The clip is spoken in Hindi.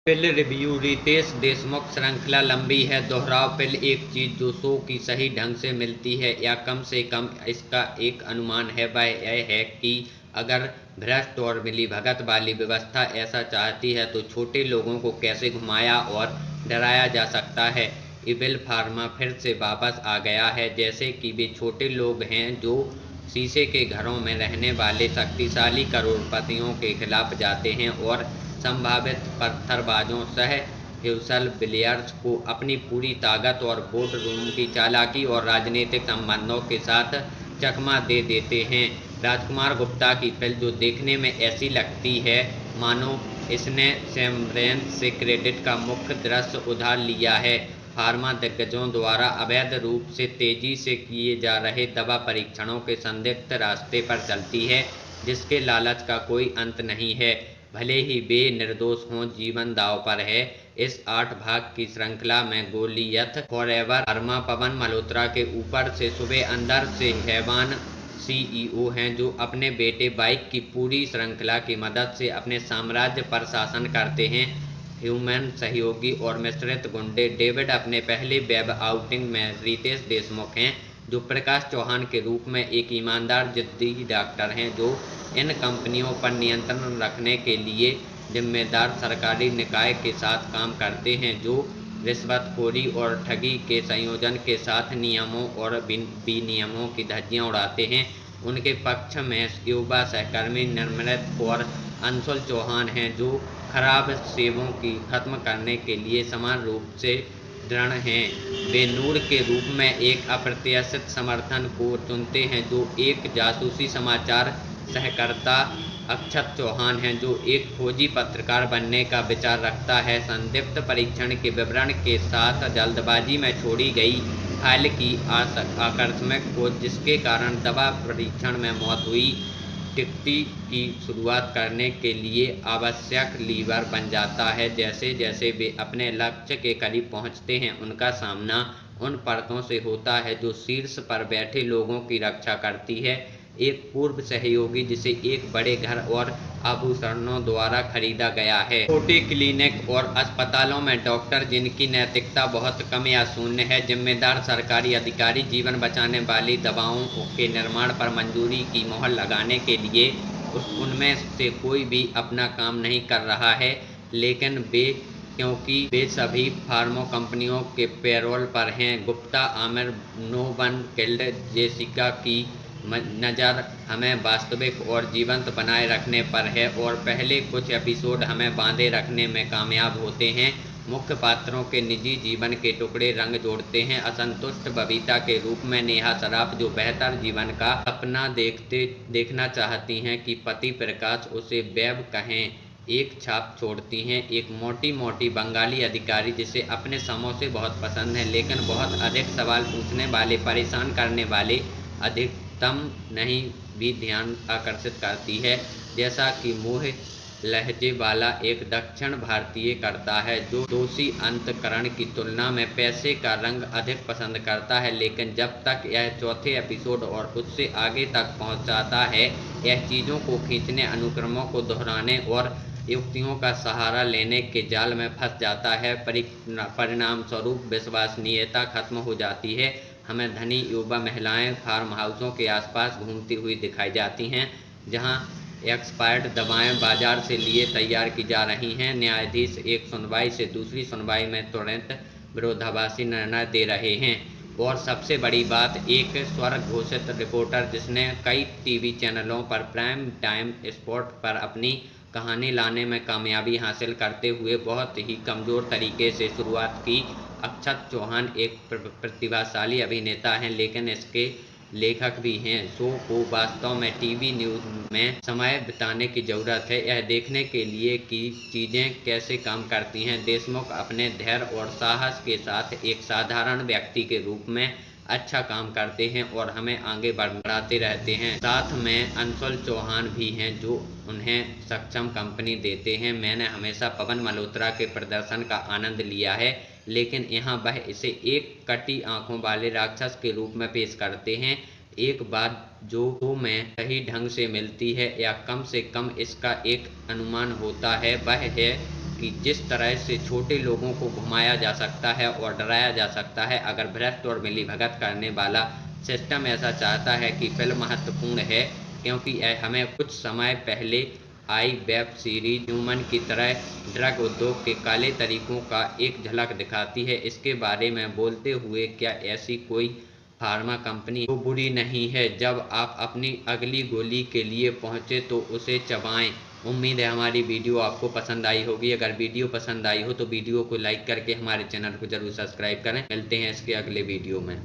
फिल रिव्यू रितेश देशमुख श्रृंखला लंबी है। दोहराव फिल एक चीज जो शो की सही ढंग से मिलती है या कम से कम इसका एक अनुमान है वह यह है कि अगर भ्रष्ट और मिलीभगत वाली व्यवस्था ऐसा चाहती है तो छोटे लोगों को कैसे घुमाया और डराया जा सकता है। इविल फार्मा फिर से वापस आ गया है, जैसे कि वे छोटे लोग हैं जो शीशे के घरों में रहने वाले शक्तिशाली करोड़पतियों के खिलाफ जाते हैं और संभावित पत्थरबाजों सह ह्यूसल विलियर्स को अपनी पूरी ताकत और बोर्ड रूम की चालाकी और राजनीतिक संबंधों के साथ चकमा दे देते हैं। राजकुमार गुप्ता की फिल्म जो देखने में ऐसी लगती है मानो इसने सेमरेंस से क्रेडिट का मुख्य दृश्य उधार लिया है, फार्मा दिग्गजों द्वारा अवैध रूप से तेजी से किए जा रहे दवा परीक्षणों के संदिग्ध रास्ते पर चलती है, जिसके लालच का कोई अंत नहीं है, भले ही वे निर्दोष हों। जीवन दांव पर है। इस 8 भाग की श्रृंखला में गोलियथ फॉरएवर फार्मा पवन मल्होत्रा के ऊपर से सुबह अंदर से हैवान सीईओ हैं जो अपने बेटे बाइक की पूरी श्रृंखला की मदद से अपने साम्राज्य पर शासन करते हैं। ह्यूमन सहयोगी और मिश्रित गुंडे डेविड अपने पहले वेब आउटिंग में रितेश देशमुख हैं, जो प्रकाश चौहान के रूप में एक ईमानदार जिद्दी डॉक्टर हैं जो इन कंपनियों पर नियंत्रण रखने के लिए जिम्मेदार सरकारी निकाय के साथ काम करते हैं, जो रिश्वतखोरी और ठगी के संयोजन के साथ नियमों और विनियमों की धज्जियां उड़ाते हैं। उनके पक्ष में युवा सहकर्मी निर्मलित कौर अंशुल चौहान हैं जो खराब सेवों की खत्म करने के लिए समान रूप से दृढ़ हैं। वे नूर के रूप में एक अप्रत्याशित समर्थन को चुनते हैं जो एक जासूसी समाचार सहकर्ता अक्षत चौहान हैं जो एक खोजी पत्रकार बनने का विचार रखता है। संदिग्ध परीक्षण के विवरण के साथ जल्दबाजी में छोड़ी गई फाइल की आकस्मिक खोज जिसके कारण दवा परीक्षण में मौत हुई टिकटी की शुरुआत करने के लिए आवश्यक लीवर बन जाता है। जैसे जैसे वे अपने लक्ष्य के करीब पहुंचते हैं उनका सामना उन परतों से होता है जो शीर्ष पर बैठे लोगों की रक्षा करती है। एक पूर्व सहयोगी जिसे एक बड़े घर और आभूषणों द्वारा खरीदा गया है, छोटे क्लिनिक और अस्पतालों में डॉक्टर जिनकी नैतिकता बहुत कम या शून्य है, जिम्मेदार सरकारी अधिकारी जीवन बचाने वाली दवाओं के निर्माण पर मंजूरी की मोहर लगाने के लिए उनमें से कोई भी अपना काम नहीं कर रहा है, लेकिन क्योंकि वे सभी फार्मा कंपनियों के पेरोल पर हैं। Gupta Aamir no one killed Jessica की नज़र हमें वास्तविक और जीवंत बनाए रखने पर है और पहले कुछ एपिसोड हमें बांधे रखने में कामयाब होते हैं। मुख्य पात्रों के निजी जीवन के टुकड़े रंग जोड़ते हैं। असंतुष्ट बबीता के रूप में नेहा सराफ जो बेहतर जीवन का सपना देखना चाहती हैं कि पति प्रकाश उसे बेब कहें, एक छाप छोड़ती हैं। एक मोटी मोटी बंगाली अधिकारी जिसे अपने समोसे बहुत पसंद हैं लेकिन बहुत अधिक सवाल पूछने वाले परेशान करने वाले अधिकतम नहीं भी ध्यान आकर्षित करती है, जैसा कि मुँह लहजे वाला एक दक्षिण भारतीय करता है जो दोषी अंतकरण की तुलना में पैसे का रंग अधिक पसंद करता है। लेकिन जब तक यह चौथे एपिसोड और उससे आगे तक पहुंचाता है यह चीज़ों को खींचने, अनुक्रमों को दोहराने और युक्तियों का सहारा लेने के जाल में फंस जाता है। परिणाम स्वरूप विश्वसनीयता खत्म हो जाती है। हमें धनी युवा महिलाएं फार्म हाउसों के आसपास घूमती हुई दिखाई जाती हैं जहां एक्सपायर्ड दवाएं बाजार से लिए तैयार की जा रही हैं। न्यायाधीश एक सुनवाई से दूसरी सुनवाई में तुरंत विरोधाभासी निर्णय दे रहे हैं और सबसे बड़ी बात, एक स्वर घोषित रिपोर्टर जिसने कई टीवी चैनलों पर प्राइम टाइम स्पॉट पर अपनी कहानी लाने में कामयाबी हासिल करते हुए बहुत ही कमज़ोर तरीके से शुरुआत की। अक्षत चौहान एक प्रतिभाशाली अभिनेता हैं लेकिन इसके लेखक भी हैं। शो को वास्तव में टीवी न्यूज़ में समय बिताने की ज़रूरत है यह देखने के लिए कि चीज़ें कैसे काम करती हैं। देशमुख अपने धैर्य और साहस के साथ एक साधारण व्यक्ति के रूप में अच्छा काम करते हैं और हमें आगे बढ़ाते रहते हैं। साथ में अंशुल चौहान भी हैं जो उन्हें सक्षम कंपनी देते हैं। मैंने हमेशा पवन मल्होत्रा के प्रदर्शन का आनंद लिया है लेकिन यहाँ वह इसे एक कटी आंखों वाले राक्षस के रूप में पेश करते हैं। एक बात जो में सही ढंग से मिलती है या कम से कम इसका एक अनुमान होता है वह है कि जिस तरह से छोटे लोगों को घुमाया जा सकता है और डराया जा सकता है, अगर भ्रष्ट और मिलीभगत करने वाला सिस्टम ऐसा चाहता है कि फिल्म महत्वपूर्ण है, क्योंकि हमें कुछ समय पहले आई वेब सीरीज ह्यूमन की तरह ड्रग उद्योग के काले तरीकों का एक झलक दिखाती है। इसके बारे में बोलते हुए, क्या ऐसी कोई फार्मा कंपनी तो बुरी नहीं है? जब आप अपनी अगली गोली के लिए पहुंचे तो उसे चबाएं। उम्मीद है हमारी वीडियो आपको पसंद आई होगी। अगर वीडियो पसंद आई हो तो वीडियो को लाइक करके हमारे चैनल को जरूर सब्सक्राइब करें। मिलते हैं इसके अगले वीडियो में।